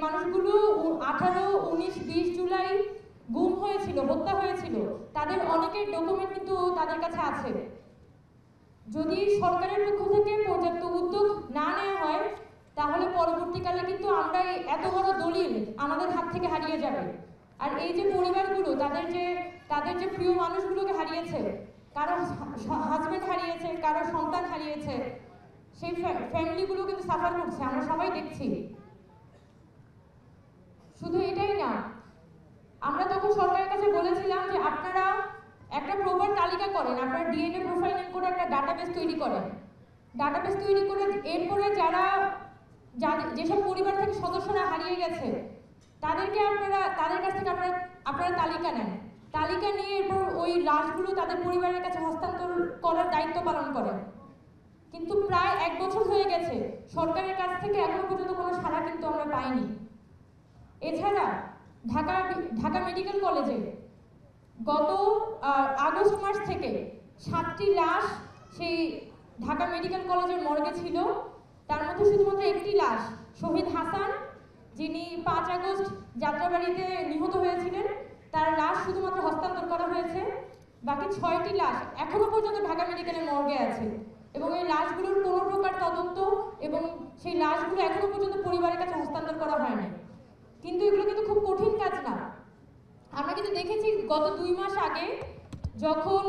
মানুষগুলো 18, 19, 20 জুলাই গুম হয়েছিল, হত্যা হয়েছিল, তাদের অনেকের ডকুমেন্ট কিন্তু তাদের কাছে আছে। যদি সরকারের পক্ষ থেকে পর্যাপ্ত উদ্যোগ না নেওয়া হয় তাহলে পরবর্তীকালে কিন্তু আমরা এত বড় দলিল আমাদের হাত থেকে হারিয়ে যাবে। আর এই যে পরিবারগুলো তাদের যে প্রিয় মানুষগুলোকে হারিয়েছে, কারো হাজবেন্ড হারিয়েছে, কারো সন্তান হারিয়েছে, সেই ফ্যামিলিগুলো কিন্তু সাফার করছে, আমরা সবাই দেখছি। শুধু এটাই না, আমরা তখন সরকারের কাছে বলেছিলাম যে আপনারা একটা প্রপার তালিকা করেন, আপনারা ডিএনএ প্রোফাইলিং করে একটা ডাটাবেস তৈরি করেন। ডাটাবেস তৈরি করে এরপরে যেসব পরিবার থেকে সদস্যরা হারিয়ে গেছে তাদের কাছ থেকে আপনারা তালিকা নেন। তালিকা নিয়ে এরপর ওই লাশগুলো তাদের পরিবারের কাছে হস্তান্তর করার দায়িত্ব পালন করেন। কিন্তু প্রায় 1 বছর হয়ে গেছে, সরকারের কাছ থেকে এখনো পর্যন্ত কোনো সাড়া কিন্তু আমরা পাইনি। এছাড়া ঢাকা মেডিকেল কলেজে গত আগস্ট মাস থেকে 7টি লাশ সেই ঢাকা মেডিকেল কলেজের মর্গে ছিল। তার মধ্যে শুধুমাত্র একটি লাশ, শহীদ হাসান, যিনি 5 আগস্ট যাত্রাবাড়িতে নিহত হয়েছিলেন, তার লাশ শুধুমাত্র হস্তান্তর করা হয়েছে। বাকি 6টি লাশ এখনো পর্যন্ত ঢাকা মেডিকেলের মর্গে আছে এবং এই লাশগুলোর কোনো প্রকার তদন্ত এবং সেই লাশগুলো এখনো পর্যন্ত পরিবারের কাছে হস্তান্তর করা হয়নি। কিন্তু এগুলো কিন্তু খুব কঠিন কাজ না। আমরা কিন্তু দেখেছি গত 2 মাস আগে যখন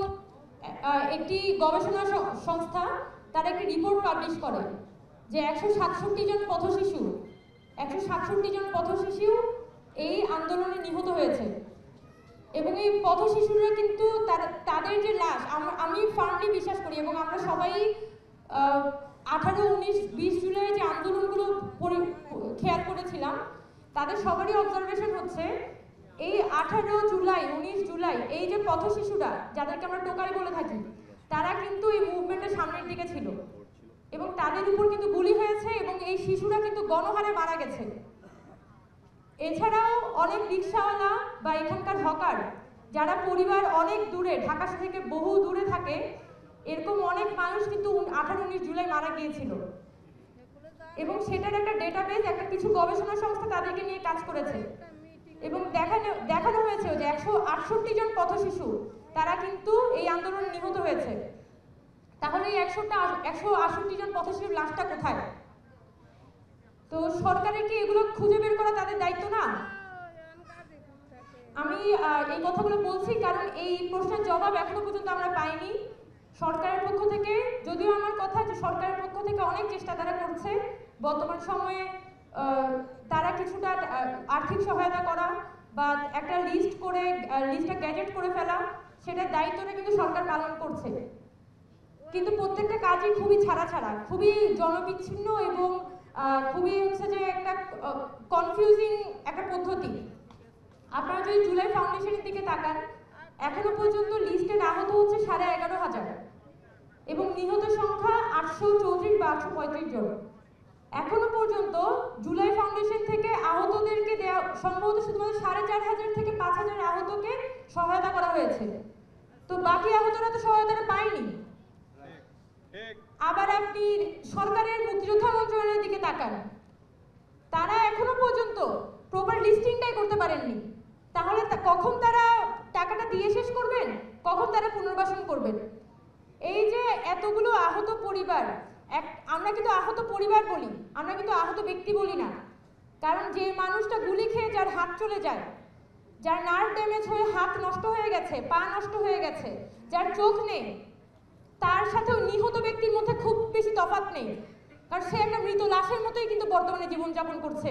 একটি গবেষণা সংস্থা তারা একটি রিপোর্ট পাবলিশ করে যে 167 জন পথশিশু এই আন্দোলনে নিহত হয়েছে এবং এই পথশিশুরা কিন্তু তাদের যে লাশ, আমি ফার্মলি বিশ্বাস করি এবং আমরা সবাই 18, 19, 20 জুলাই যে আন্দোলনগুলো খেয়াল করেছিলাম, তাদের সবারই অবজারভেশন হচ্ছে এই 18 জুলাই, 19 জুলাই এই যে পথশিশুরা যাদেরকে আমরা টোকাই বলে থাকি, তারা কিন্তু এই মুভমেন্টের সামনের দিকে ছিল এবং তাদের উপর কিন্তু গুলি হয়েছে এবং এই শিশুরা কিন্তু গণহারে মারা গেছে। এছাড়াও অনেক রিক্সাওয়ালা বা এখানকার হকার যারা পরিবার অনেক দূরে, ঢাকা থেকে বহু দূরে থাকে, এরকম অনেক মানুষ কিন্তু 18, 19 জুলাই মারা গিয়েছিল এবং সেটার একটা ডেটাবেস, একটা কিছু গবেষণা সংস্থা তাদেরকে নিয়ে কাজ করেছে এবং দেখানো হয়েছে যে 168 জন পথশিশু তারা কিন্তু এই আন্দোলনে নিহত হয়েছে। তাহলে এই 168 জন পথশিশুর লাশটা কোথায়? তো সরকারের কি এগুলো খুঁজে বের করা তাদের দায়িত্ব না? আমি এই কথাগুলো বলছি কারণ এই প্রশ্নের জবাব এখনো পর্যন্ত আমরা পাইনি সরকারের পক্ষ থেকে। যদিও আমার কথা যে সরকারের পক্ষ থেকে অনেক চেষ্টা তারা করছে, বর্তমান সময়ে তারা কিছুটা আর্থিক সহায়তা করা বা একটা লিস্টটা গ্যাজেট করে ফেলা, সেটার দায়িত্বটা কিন্তু সরকার পালন করছে। কিন্তু প্রত্যেকটা কাজই খুবই ছাড়া, খুবই জনবিচ্ছিন্ন এবং খুবই হচ্ছে যে একটা কনফিউজিং একটা পদ্ধতি। আপনারা যদি জুলাই ফাউন্ডেশনের দিকে তাকান, এখনো পর্যন্ত লিস্টে আহত হচ্ছে 11,500 এবং নিহত সংখ্যা 834 বা 835 জন। এখনো পর্যন্ত জুলাই ফাউন্ডেশন থেকে আহতদেরকে দেওয়া সম্ভবত শুধুমাত্র 4,500 থেকে 5,000 আহতকে সহায়তা করা হয়েছে। তো বাকি আহতরা তো সহায়তাটা পায়নি। আবার আপনি সরকারের মুক্তিযোদ্ধা মন্ত্রণালয়ের দিকে তাকান, তারা এখনো পর্যন্ত প্রপার লিস্টিংটাই করতে পারেননি। তাহলে কখন তারা টাকাটা দিয়ে শেষ করবেন, কখন তারা পুনর্বাসন করবেন? এই যে এতগুলো আহত পরিবার, আমরা কিন্তু আহত পরিবার বলি, আমরা কিন্তু আহত ব্যক্তি বলি না। কারণ যে মানুষটা গুলি খেয়ে যার হাত চলে যায়, যার নার্ভ ড্যামেজ হয়ে হাত নষ্ট হয়ে গেছে, পা নষ্ট হয়ে গেছে, যার চোখ নেই, তার সাথেও নিহত ব্যক্তির মধ্যে খুব বেশি তফাৎ নেই। কারণ সে একটা মৃত লাশের মতোই কিন্তু বর্তমানে জীবনযাপন করছে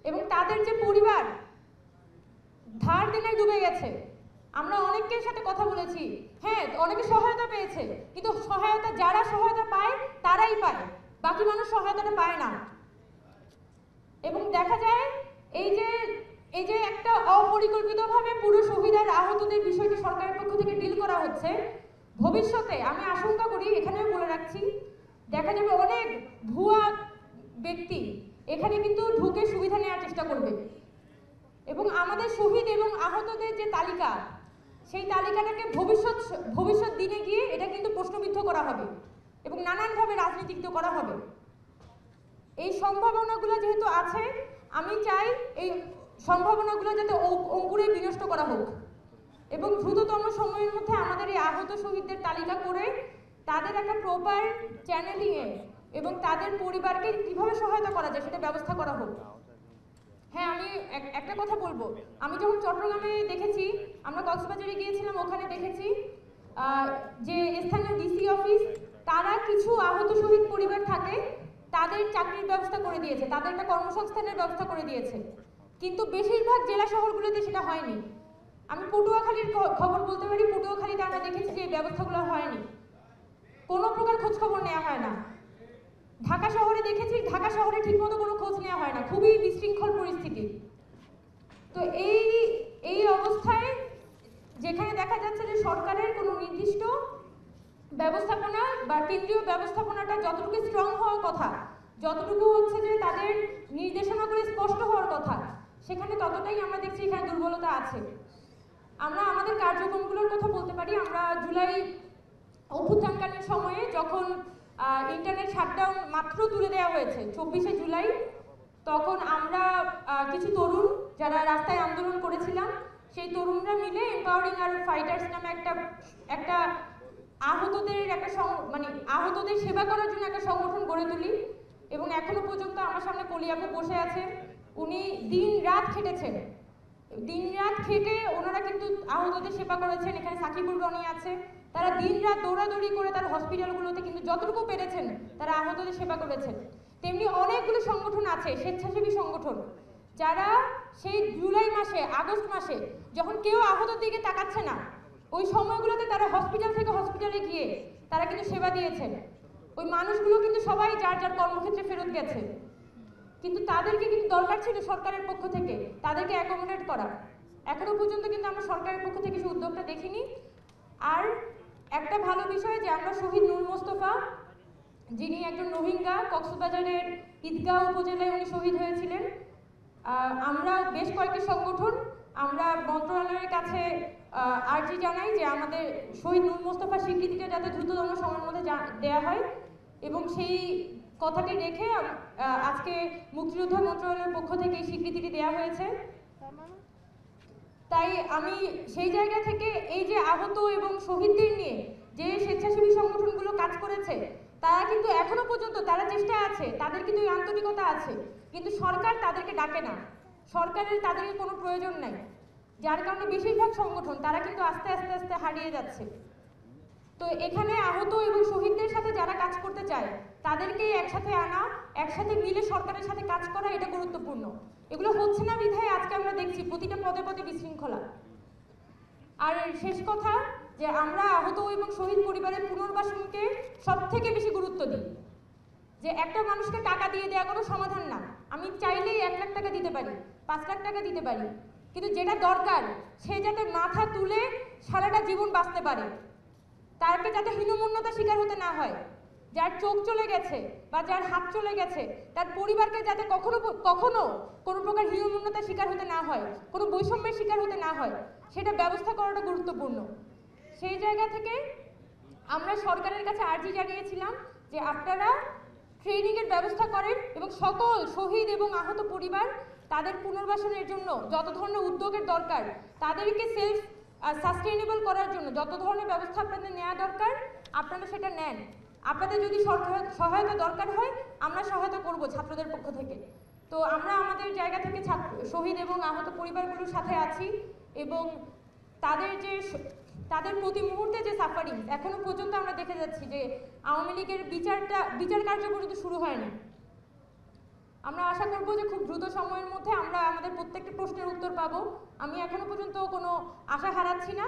এবং তাদের যে পরিবার ধার দেনায় ডুবে গেছে। আমরা অনেকের সাথে কথা বলেছি, হ্যাঁ অনেকে সহায়তা পেয়েছে, কিন্তু যারা সহায়তা পায় তারাই পায়, বাকি মানুষ সহায়তাটা পায় না। এবং দেখা যায় এই যে একটা অপরিকল্পিতভাবে পুরো শহীদ আর আহতদের বিষয়টি সরকারের পক্ষ থেকে ডিল করা হচ্ছে। ভবিষ্যতে আমি আশঙ্কা করি, এখানেও বলে রাখছি, দেখা যাবে অনেক ভুয়া ব্যক্তি এখানে কিন্তু ঢুকে সুবিধা নেওয়ার চেষ্টা করবে এবং আমাদের শহীদ এবং আহতদের যে তালিকা, সেই তালিকাটাকে ভবিষ্যৎ দিনে গিয়ে এটা কিন্তু প্রশ্নবিদ্ধ করা হবে এবং নানানভাবে রাজনীতিক করা হবে। এই সম্ভাবনাগুলো যেহেতু আছে, আমি চাই এই সম্ভাবনাগুলো যাতে অঙ্কুরে বিনষ্ট করা হোক এবং দ্রুততম সময়ের মধ্যে আমাদের এই আহত শহীদদের তালিকা করে তাদের একটা প্রপার চ্যানেলিংয়ে এবং তাদের পরিবারকে কিভাবে সহায়তা করা যায় সেটা ব্যবস্থা করা হোক। হ্যাঁ, আমি একটা কথা বলবো, আমি যখন চট্টগ্রামে দেখেছি, আমরা কক্সবাজারে গিয়েছিলাম, ওখানে দেখেছি যে স্থানীয় ডিসি অফিস তারা কিছু আহত শহীদ পরিবার থাকে তাদের চাকরির ব্যবস্থা করে দিয়েছে, তাদের একটা কর্মসংস্থানের ব্যবস্থা করে দিয়েছে, কিন্তু বেশিরভাগ জেলা শহরগুলোতে সেটা হয়নি। আমি পটুয়াখালীর খবর বলতে পারি, পটুয়াখালীতে আমরা দেখেছি যে এই ব্যবস্থাগুলো হয়নি, কোনো প্রকার খোঁজ খবর নেওয়া হয় না। ঢাকা শহরে দেখেছি, ঢাকা শহরে ঠিকমতো কোনো খোঁজ নেওয়া হয় না, খুবই বিশৃঙ্খল পরিস্থিতি। তো এই অবস্থায় যেখানে দেখা যাচ্ছে যে সরকারের কোনো নির্দিষ্ট ব্যবস্থাপনা বা কেন্দ্রীয় ব্যবস্থাপনাটা যতটুকু স্ট্রং হওয়ার কথা, যতটুকু হচ্ছে যে তাদের নির্দেশনাগুলো স্পষ্ট হওয়ার কথা, সেখানে ততটাই আমরা দেখছি এখানে দুর্বলতা আছে। আমরা আমাদের কার্যক্রমগুলোর কথা বলতে পারি। আমরা জুলাই অভ্যুত্থানকালীন সময়ে যখন ইন্টারনেট শাটডাউন মাত্র তুলে দেওয়া হয়েছে 24শে জুলাই, তখন আমরা কিছু তরুণ যারা রাস্তায় আন্দোলন করেছিলাম, সেই তরুণরা মিলে এম্পাওয়ারিং আর ফাইটার্স নামে একটা আহতদের সেবা করার জন্য একটা সংগঠন গড়ে তুলি এবং এখনো পর্যন্ত আমার সামনে কলি আপু বসে আছে, উনি দিন রাত খেটেছেন, দিন রাত খেটে ওনারা কিন্তু আহতদের সেবা করেছেন। এখানে সাকিবুর রনি আছে, তারা দিন রাত দৌড়াদৌড়ি করে তার হসপিটালগুলোতে কিন্তু যতটুকু পেরেছেন তারা আহতদের সেবা করেছেন। তেমনি অনেকগুলো সংগঠন আছে, স্বেচ্ছাসেবী সংগঠন, যারা সেই জুলাই মাসে, আগস্ট মাসে যখন কেউ আহতর দিকে তাকাচ্ছে না, ওই সময়গুলোতে তারা হসপিটাল থেকে হসপিটালে গিয়ে তারা কিন্তু সেবা দিয়েছেন। ওই মানুষগুলো কিন্তু সবাই যার যার কর্মক্ষেত্রে ফেরত গেছে, কিন্তু তাদেরকে কিন্তু দরকার ছিল সরকারের পক্ষ থেকে তাদেরকে অ্যাকোমোডেট করা। এখনো পর্যন্ত কিন্তু আমরা সরকারের পক্ষ থেকে সেই উদ্যোগটা দেখিনি। আর একটা ভালো বিষয় যে আমরা শহীদ নূর মোস্তফা, যিনি একজন রোহিঙ্গা, কক্সবাজারের ঈদগাঁও উপজেলায় উনি শহীদ হয়েছিলেন। আমরা বেশ কয়েকটি সংগঠন আমরা মন্ত্রণালয়ের কাছে আর্জি জানাই যে আমাদের শহীদ নূর মোস্তফার স্বীকৃতিটা যাতে দ্রুততম সময়ের মধ্যে দেওয়া হয়, এবং সেই কথাটি রেখে আজকে মুক্তিযোদ্ধা মন্ত্রণালয়ের পক্ষ থেকে এই স্বীকৃতিটি দেওয়া হয়েছে। তাই আমি সেই জায়গা থেকে এই যে আহত এবং শহীদদের নিয়ে যে স্বেচ্ছাসেবী সংগঠনগুলো কাজ করেছে, তারা কিন্তু এখনো পর্যন্ত তারা চেষ্টা আছে, তাদের কিন্তু আন্তরিকতা আছে, কিন্তু সরকার তাদেরকে ডাকে না, সরকারের তাদেরকে কোনো প্রয়োজন নাই, যার কারণে বেশিরভাগ সংগঠন তারা কিন্তু আস্তে আস্তে আস্তে হারিয়ে যাচ্ছে। তো এখানে আহত এবং শহীদদের সাথে যারা কাজ করতে চায় তাদেরকে একসাথে আনা, একসাথে মিলে সরকারের সাথে কাজ করা, এটা গুরুত্বপূর্ণ। এগুলো হচ্ছে না বিধায় আজকে আমরা দেখছি প্রতিটা পদে পদে বিশৃঙ্খলা। আর শেষ কথা, যে আমরা আহত এবং শহীদ পরিবারের পুনর্বাসনকে সব থেকে বেশি গুরুত্ব দিই। যে একটা মানুষকে টাকা দিয়ে দেওয়া কোনো সমাধান না, আমি চাইলেই 1 লাখ টাকা দিতে পারি, 5 লাখ টাকা দিতে পারি, কিন্তু যেটা দরকার সে যাতে মাথা তুলে সারাটা জীবন বাঁচতে পারে, তাকে যাতে হীনমন্যতার শিকার হতে না হয়, যার চোখ চলে গেছে বা যার হাত চলে গেছে তার পরিবারকে যাতে কখনো কোনো প্রকার হীনমন্যতার শিকার হতে না হয়, কোনো বৈষম্যের শিকার হতে না হয়, সেটা ব্যবস্থা করাটা গুরুত্বপূর্ণ। সেই জায়গা থেকে আমরা সরকারের কাছে আর্জি জানিয়েছিলাম যে আপনারা ট্রেনিংয়ের ব্যবস্থা করেন এবং সকল শহীদ এবং আহত পরিবার তাদের পুনর্বাসনের জন্য যত ধরনের উদ্যোগের দরকার, তাদেরকে সেলফ সাস্টেইনেবল করার জন্য যত ধরনের ব্যবস্থা আপনাদের নেওয়া দরকার আপনারা সেটা নেন। আপনাদের যদি সহায়তা দরকার হয় আমরা সহায়তা করব ছাত্রদের পক্ষ থেকে। তো আমরা আমাদের জায়গা থেকে শহীদ এবং আহত পরিবারগুলোর সাথে আছি এবং তাদের প্রতি মুহূর্তে যে সাফারিং এখনো পর্যন্ত আমরা দেখে যাচ্ছি যে আওয়ামী লীগের বিচার কার্য পর্যন্ত শুরু হয়নি। আমরা আশা করব যে খুব দ্রুত সময়ের মধ্যে আমরা আমাদের প্রত্যেকটা প্রশ্নের উত্তর পাবো। আমি এখনো পর্যন্ত কোনো আশা হারাচ্ছি না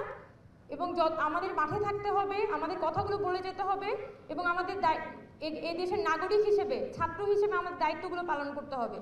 এবং আমাদের মাঠে থাকতে হবে, আমাদের কথাগুলো বলে যেতে হবে এবং আমাদের এই দেশের নাগরিক হিসেবে, ছাত্র হিসেবে আমাদের দায়িত্বগুলো পালন করতে হবে।